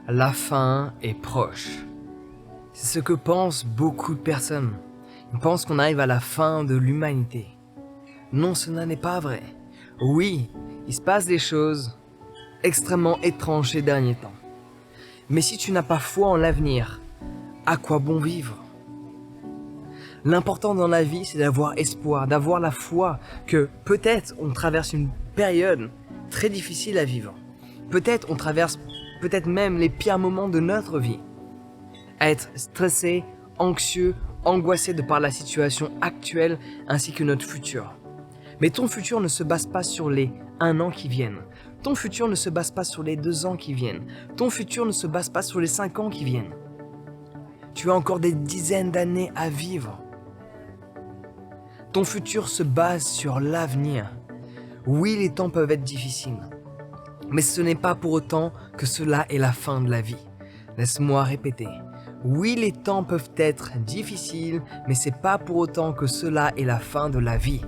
La fin est proche. C'est ce que pensent beaucoup de personnes. Ils pensent qu'on arrive à la fin de l'humanité. Non, cela n'est pas vrai. Oui, il se passe des choses extrêmement étranges ces derniers temps. Mais si tu n'as pas foi en l'avenir, à quoi bon vivre? L'important dans la vie, c'est d'avoir espoir, d'avoir la foi que peut-être on traverse une période très difficile à vivre. Peut-être on traverse même les pires moments de notre vie. À être stressé, anxieux, angoissé de par la situation actuelle ainsi que notre futur. Mais ton futur ne se base pas sur les 1 an qui viennent. Ton futur ne se base pas sur les 2 ans qui viennent. Ton futur ne se base pas sur les 5 ans qui viennent. Tu as encore des dizaines d'années à vivre. Ton futur se base sur l'avenir. Oui, les temps peuvent être difficiles. Mais ce n'est pas pour autant que cela est la fin de la vie. Laisse-moi répéter. Oui, les temps peuvent être difficiles, mais c'est pas pour autant que cela est la fin de la vie.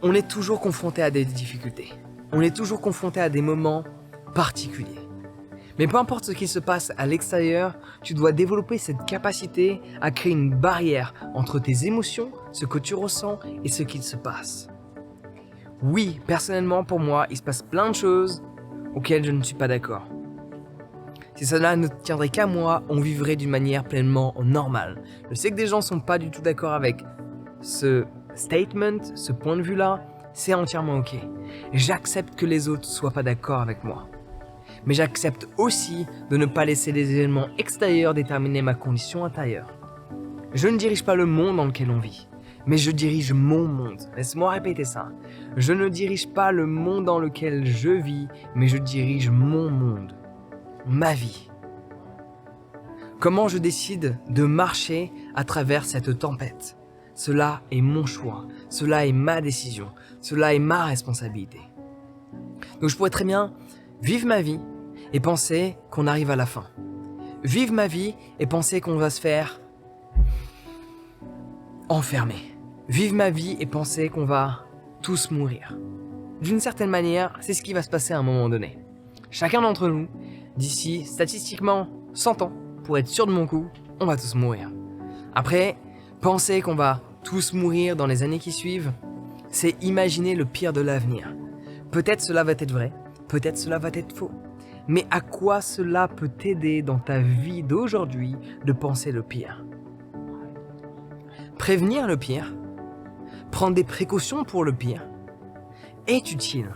On est toujours confronté à des difficultés. On est toujours confronté à des moments particuliers. Mais peu importe ce qui se passe à l'extérieur, tu dois développer cette capacité à créer une barrière entre tes émotions, ce que tu ressens et ce qu'il se passe. Oui, personnellement, pour moi, il se passe plein de choses auxquelles je ne suis pas d'accord. Si cela ne tiendrait qu'à moi, on vivrait d'une manière pleinement normale. Je sais que des gens ne sont pas du tout d'accord avec ce statement, ce point de vue-là, c'est entièrement ok. J'accepte que les autres ne soient pas d'accord avec moi. Mais j'accepte aussi de ne pas laisser les éléments extérieurs déterminer ma condition intérieure. Je ne dirige pas le monde dans lequel on vit, mais je dirige mon monde. Laisse-moi répéter ça. Je ne dirige pas le monde dans lequel je vis, mais je dirige mon monde, ma vie. Comment je décide de marcher à travers cette tempête? Cela est mon choix, cela est ma décision, cela est ma responsabilité. Donc je pourrais très bien vivre ma vie et penser qu'on arrive à la fin. Vivre ma vie et penser qu'on va se faire enfermer. Vivre ma vie et penser qu'on va tous mourir. D'une certaine manière, c'est ce qui va se passer à un moment donné. Chacun d'entre nous, d'ici statistiquement 100 ans, pour être sûr de mon coup, on va tous mourir. Après, penser qu'on va tous mourir dans les années qui suivent, c'est imaginer le pire de l'avenir. Peut-être cela va être vrai, peut-être cela va être faux. Mais à quoi cela peut t'aider dans ta vie d'aujourd'hui de penser le pire? Prévenir le pire, prendre des précautions pour le pire, est utile.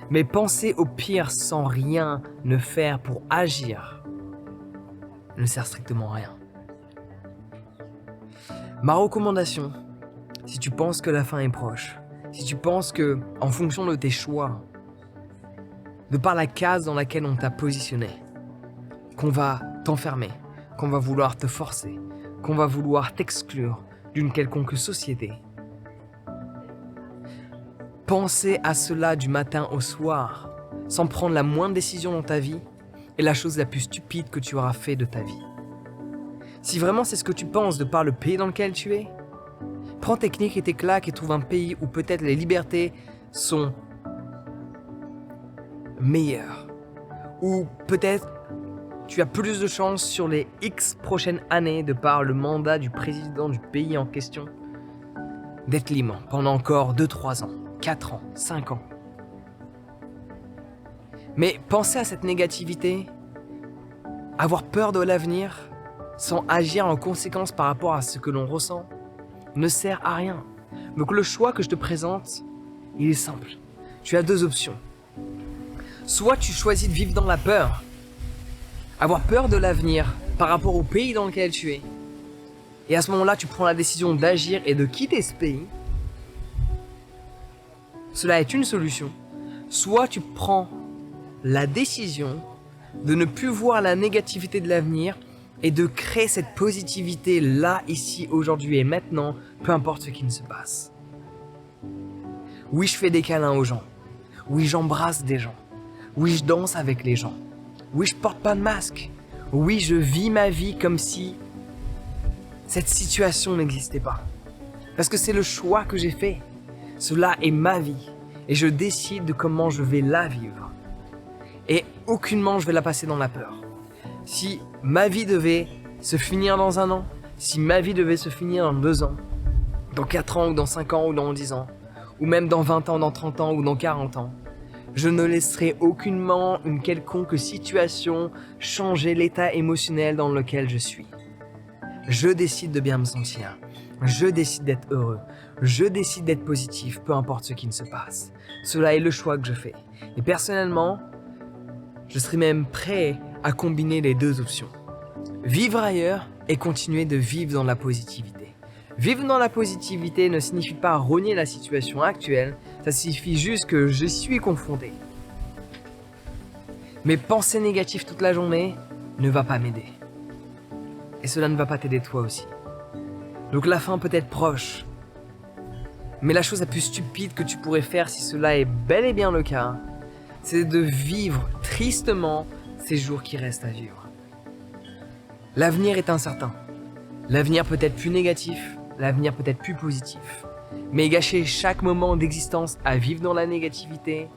Mais penser au pire sans rien ne faire pour agir ne sert strictement à rien. Ma recommandation, si tu penses que la fin est proche, si tu penses que, en fonction de tes choix, de par la case dans laquelle on t'a positionné, qu'on va t'enfermer, qu'on va vouloir te forcer, qu'on va vouloir t'exclure d'une quelconque société, penser à cela du matin au soir, sans prendre la moindre décision dans ta vie, est la chose la plus stupide que tu auras fait de ta vie. Si vraiment c'est ce que tu penses de par le pays dans lequel tu es, prends tes knicks et tes claques et trouve un pays où peut-être les libertés sont meilleures. Ou peut-être tu as plus de chances sur les X prochaines années de par le mandat du président du pays en question d'être libre pendant encore 2-3 ans, 4 ans, 5 ans. Mais penser à cette négativité, avoir peur de l'avenir, sans agir en conséquence par rapport à ce que l'on ressent, ne sert à rien. Donc le choix que je te présente, il est simple. Tu as 2 options. Soit tu choisis de vivre dans la peur, avoir peur de l'avenir par rapport au pays dans lequel tu es, et à ce moment-là, tu prends la décision d'agir et de quitter ce pays. Cela est une solution. Soit tu prends la décision de ne plus voir la négativité de l'avenir et de créer cette positivité là, ici, aujourd'hui et maintenant, peu importe ce qui ne se passe. Oui, je fais des câlins aux gens. Oui, j'embrasse des gens. Oui, je danse avec les gens. Oui, je porte pas de masque. Oui, je vis ma vie comme si cette situation n'existait pas. Parce que c'est le choix que j'ai fait. Cela est ma vie. Et je décide de comment je vais la vivre. Et aucunement je vais la passer dans la peur. Si ma vie devait se finir dans 1 an, si ma vie devait se finir dans 2 ans, dans 4 ans ou dans 5 ans ou dans 10 ans, ou même dans 20 ans, dans 30 ans ou dans 40 ans, je ne laisserai aucunement une quelconque situation changer l'état émotionnel dans lequel je suis. Je décide de bien me sentir. Je décide d'être heureux. Je décide d'être positif, peu importe ce qui ne se passe. Cela est le choix que je fais. Et personnellement, je serais même prêt à combiner les 2 options. Vivre ailleurs et continuer de vivre dans la positivité. Vivre dans la positivité ne signifie pas renier la situation actuelle, ça signifie juste que je suis confronté. Mais penser négatif toute la journée ne va pas m'aider. Et cela ne va pas t'aider toi aussi. Donc la fin peut être proche. Mais la chose la plus stupide que tu pourrais faire si cela est bel et bien le cas, c'est de vivre tristement ces jours qui restent à vivre. L'avenir est incertain. L'avenir peut être plus négatif, l'avenir peut être plus positif. Mais gâcher chaque moment d'existence à vivre dans la négativité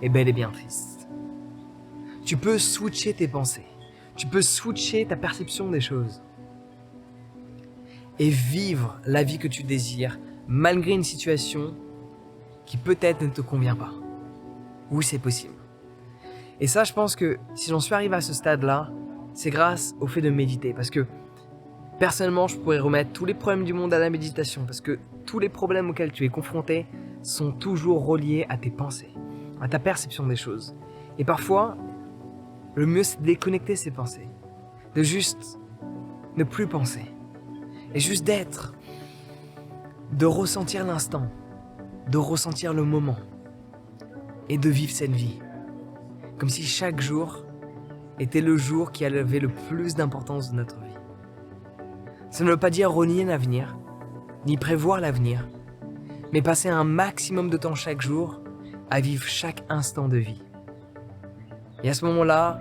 est bel et bien triste. Tu peux switcher tes pensées. Tu peux switcher ta perception des choses. Et vivre la vie que tu désires malgré une situation qui peut-être ne te convient pas. Oui, c'est possible. Et ça, je pense que si j'en suis arrivé à ce stade-là, c'est grâce au fait de méditer. Parce que personnellement, je pourrais remettre tous les problèmes du monde à la méditation. Parce que tous les problèmes auxquels tu es confronté sont toujours reliés à tes pensées, à ta perception des choses. Et parfois, le mieux c'est de déconnecter ces pensées. De juste ne plus penser. Et juste d'être. De ressentir l'instant. De ressentir le moment. Et de vivre cette vie. Comme si chaque jour était le jour qui avait le plus d'importance de notre vie. Ça ne veut pas dire renier l'avenir, ni prévoir l'avenir, mais passer un maximum de temps chaque jour à vivre chaque instant de vie. Et à ce moment-là,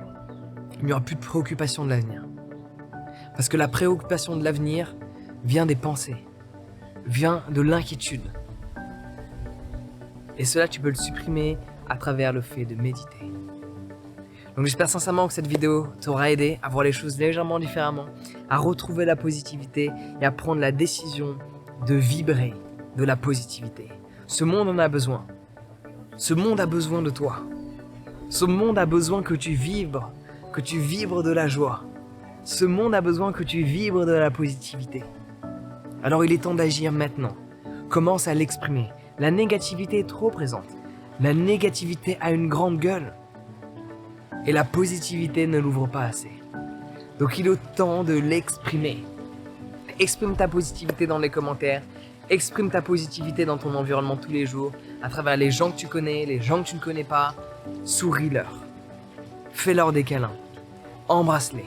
il n'y aura plus de préoccupation de l'avenir. Parce que la préoccupation de l'avenir vient des pensées, vient de l'inquiétude. Et cela, tu peux le supprimer à travers le fait de méditer. Donc j'espère sincèrement que cette vidéo t'aura aidé à voir les choses légèrement différemment, à retrouver la positivité et à prendre la décision de vibrer de la positivité. Ce monde en a besoin. Ce monde a besoin de toi. Ce monde a besoin que tu vibres de la joie. Ce monde a besoin que tu vibres de la positivité. Alors il est temps d'agir maintenant. Commence à l'exprimer. La négativité est trop présente. La négativité a une grande gueule. Et la positivité ne l'ouvre pas assez. Donc il est temps de l'exprimer. Exprime ta positivité dans les commentaires. Exprime ta positivité dans ton environnement tous les jours, à travers les gens que tu connais, les gens que tu ne connais pas. Souris-leur. Fais-leur des câlins. Embrasse-les.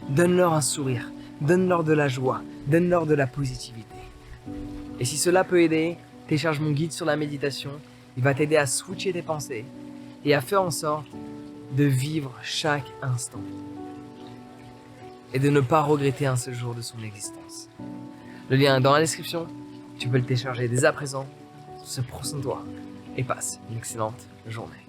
Donne-leur un sourire. Donne-leur de la joie. Donne-leur de la positivité. Et si cela peut aider, télécharge mon guide sur la méditation. Il va t'aider à switcher tes pensées et à faire en sorte de vivre chaque instant et de ne pas regretter un seul jour de son existence. Le lien est dans la description, tu peux le télécharger dès à présent. Prends soin de toi et passe une excellente journée.